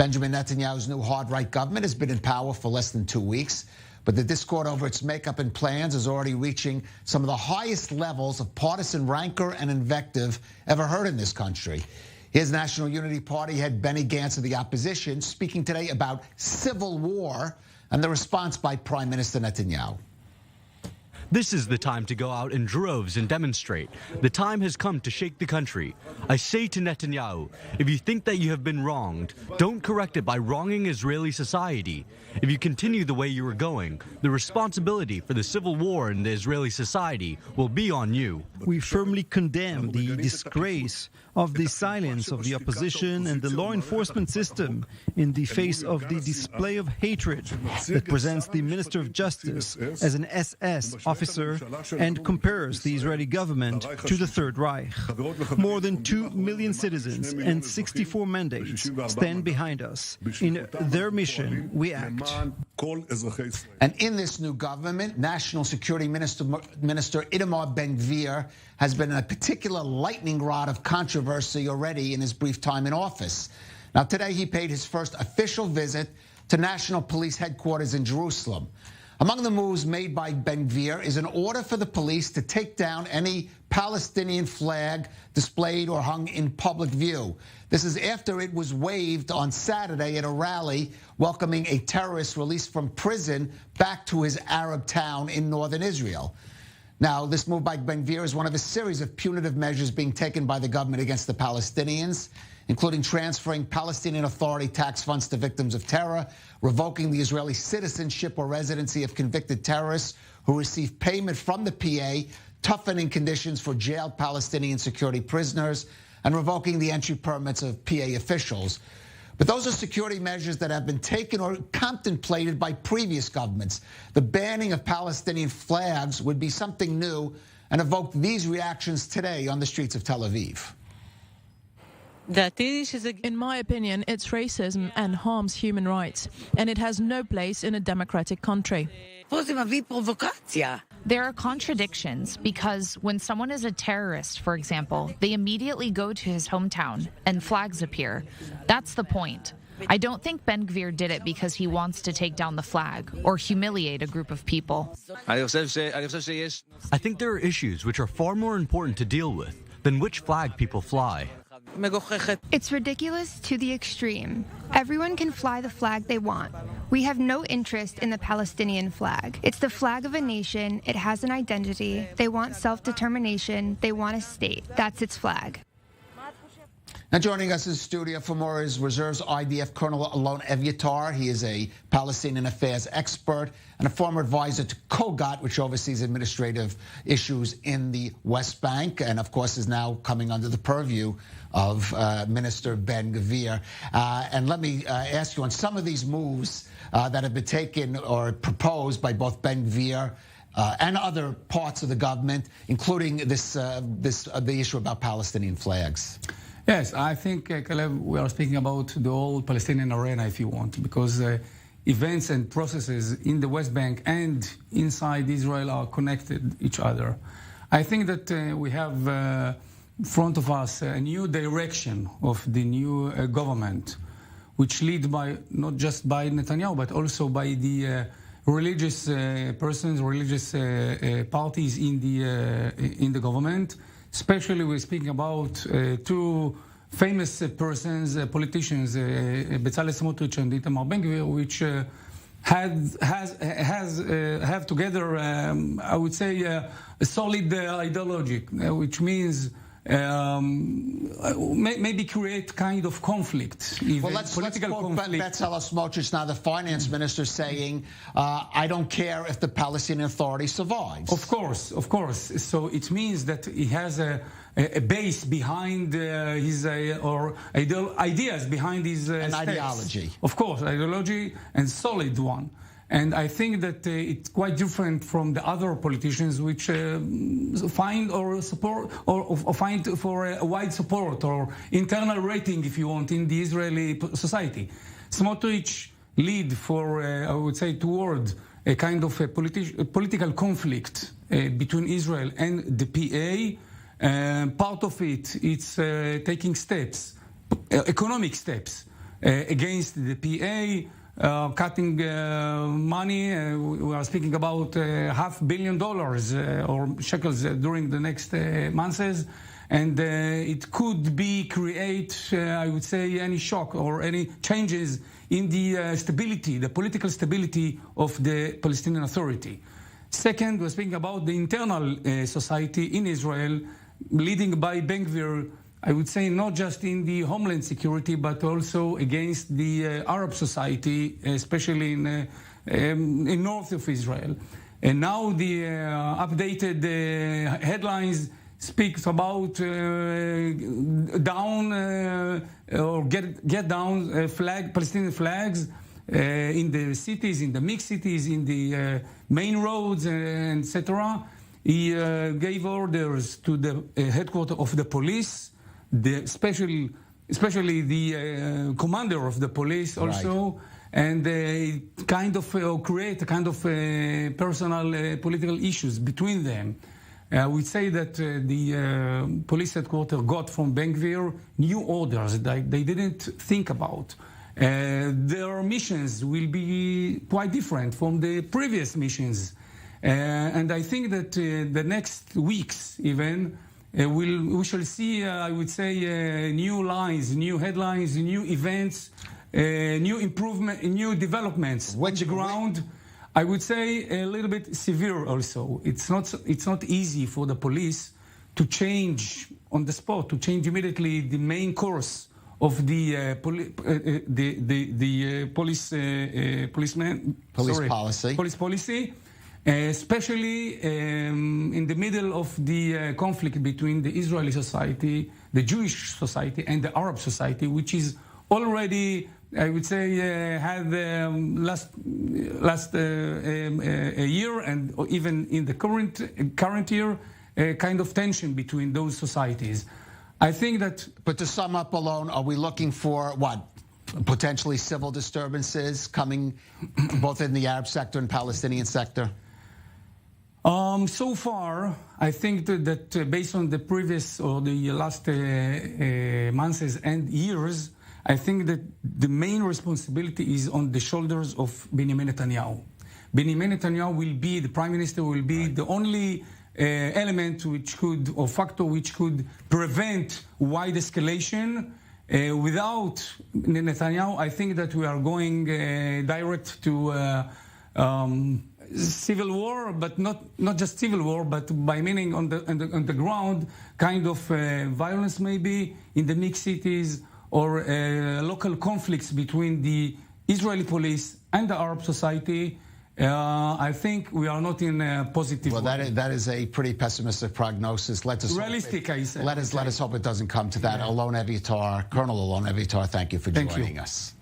Benjamin Netanyahu's new hard-right government has been in power for less than 2 weeks, but the discord over its makeup and plans is already reaching some of the highest levels of partisan rancor and invective ever heard in this country. Here's National Unity Party head Benny Gantz of the opposition speaking today about civil war and the response by Prime Minister Netanyahu. This is the time to go out in droves and demonstrate. The time has come to shake the country. I say to Netanyahu, if you think that you have been wronged, don't correct it by wronging Israeli society. If you continue the way you are going, the responsibility for the civil war in the Israeli society will be on you. We firmly condemn the disgrace of the silence of the opposition and the law enforcement system in the face of the display of hatred that presents the Minister of Justice as an SS officer and compares the Israeli government to the Third Reich. More than 2 million citizens and 64 mandates stand behind us. In their mission, we act. And in this new government, National Security Minister Alon Ben David has been a particular lightning rod of controversy already in his brief time in office. Now, today he paid his first official visit to National Police Headquarters in Jerusalem. Among the moves made by Ben David is an order for the police to take down any Palestinian flag displayed or hung in public view. This is after it was waved on Saturday at a rally welcoming a terrorist released from prison back to his Arab town in northern Israel. Now, this move by Ben David is one of a series of punitive measures being taken by the government against the Palestinians, including transferring Palestinian Authority tax funds to victims of terror, revoking the Israeli citizenship or residency of convicted terrorists who receive payment from the PA, toughening conditions for jailed Palestinian security prisoners, and revoking the entry permits of PA officials. But those are security measures that have been taken or contemplated by previous governments. The banning of Palestinian flags would be something new and evoked these reactions today on the streets of Tel Aviv. In my opinion, it's racism and harms human rights, and it has no place in a democratic country. There are contradictions because when someone is a terrorist, for example, they immediately go to his hometown and flags appear. That's the point. I don't think Ben Gvir did it because he wants to take down the flag or humiliate a group of people. I think there are issues which are far more important to deal with than which flag people fly. It's ridiculous to the extreme. Everyone can fly the flag they want. We have no interest in the Palestinian flag. It's the flag of a nation. It has an identity. They want self-determination. They want a state. That's its flag. Now joining us in the studio for more is Reserves IDF Colonel Alon Eviatar. He is a Palestinian affairs expert and a former advisor to COGAT, which oversees administrative issues in the West Bank, and of course is now coming under the purview of Minister Ben Gvir. And let me ask you on some of these moves that have been taken or proposed by both Ben Gvir and other parts of the government, including the issue about Palestinian flags. Yes, I think, Calev, we are speaking about the whole Palestinian arena, if you want, because events and processes in the West Bank and inside Israel are connected each other. I think that we have in front of us a new direction of the new government, which lead by not just by Netanyahu, but also by the religious persons, religious parties in the government. Especially we're speaking about two famous persons, politicians, Bezalel Smotrich and Itamar Ben Gvir, which have together, I would say, a solid ideology, which means maybe create kind of conflict. Well, let's quote Bezalel Smotrich, now the finance minister, saying, I don't care if the Palestinian Authority survives. Of course. So it means that he has a base behind his or ideas behind his an ideology. Of course, ideology and solid one. And I think that it's quite different from the other politicians which find or support or find for a wide support or internal rating, if you want, in the Israeli society. Smotrich lead for, I would say, toward a kind of a political conflict between Israel and the PA. Part of it's taking steps, economic steps, against the PA, cutting money. We are speaking about $500 million or shekels during the next months. And it could create, I would say, any shock or any changes in the stability, the political stability of the Palestinian Authority. Second, we're speaking about the internal society in Israel, leading by Ben Gvir, I would say not just in the homeland security, but also against the Arab society, especially in north of Israel. And now the updated headlines speaks about down or get down Palestinian flags in the cities, in the mixed cities, in the main roads, etc. He gave orders to the headquarters of the police, especially the commander of the police also, right. And kind of create a kind of personal political issues between them. I would say that the police headquarters got from Ben Gvir new orders that they didn't think about. Their missions will be quite different from the previous missions. And I think that the next weeks even, we shall see, I would say, new lines, new headlines, new events, new improvement, new developments on the ground. I would say a little bit severe also. It's not easy for the police to change on the spot, to change immediately the main course of the police policy, especially in the middle of the conflict between the Israeli society, the Jewish society, and the Arab society, which is already, I would say, had last a year, and even in the current year, a kind of tension between those societies. I think that. But to sum up, Alon, are we looking for what? Potentially civil disturbances coming both in the Arab sector and Palestinian sector? So far, I think that based on the previous or the last months and years, I think that the main responsibility is on the shoulders of Benjamin Netanyahu. Benjamin Netanyahu will be, the prime minister will be the only element which could, or factor which could prevent wide escalation. Without Netanyahu, I think that we are going direct to civil war, but not just civil war, but by meaning on the ground, kind of violence maybe in the mixed cities, or local conflicts between the Israeli police and the Arab society. I think we are not in a positive way. That is a pretty pessimistic prognosis. Realistic, I say. Let us hope it doesn't come to that. Alon Eviatar, Colonel Alon Eviatar, thank you for joining us.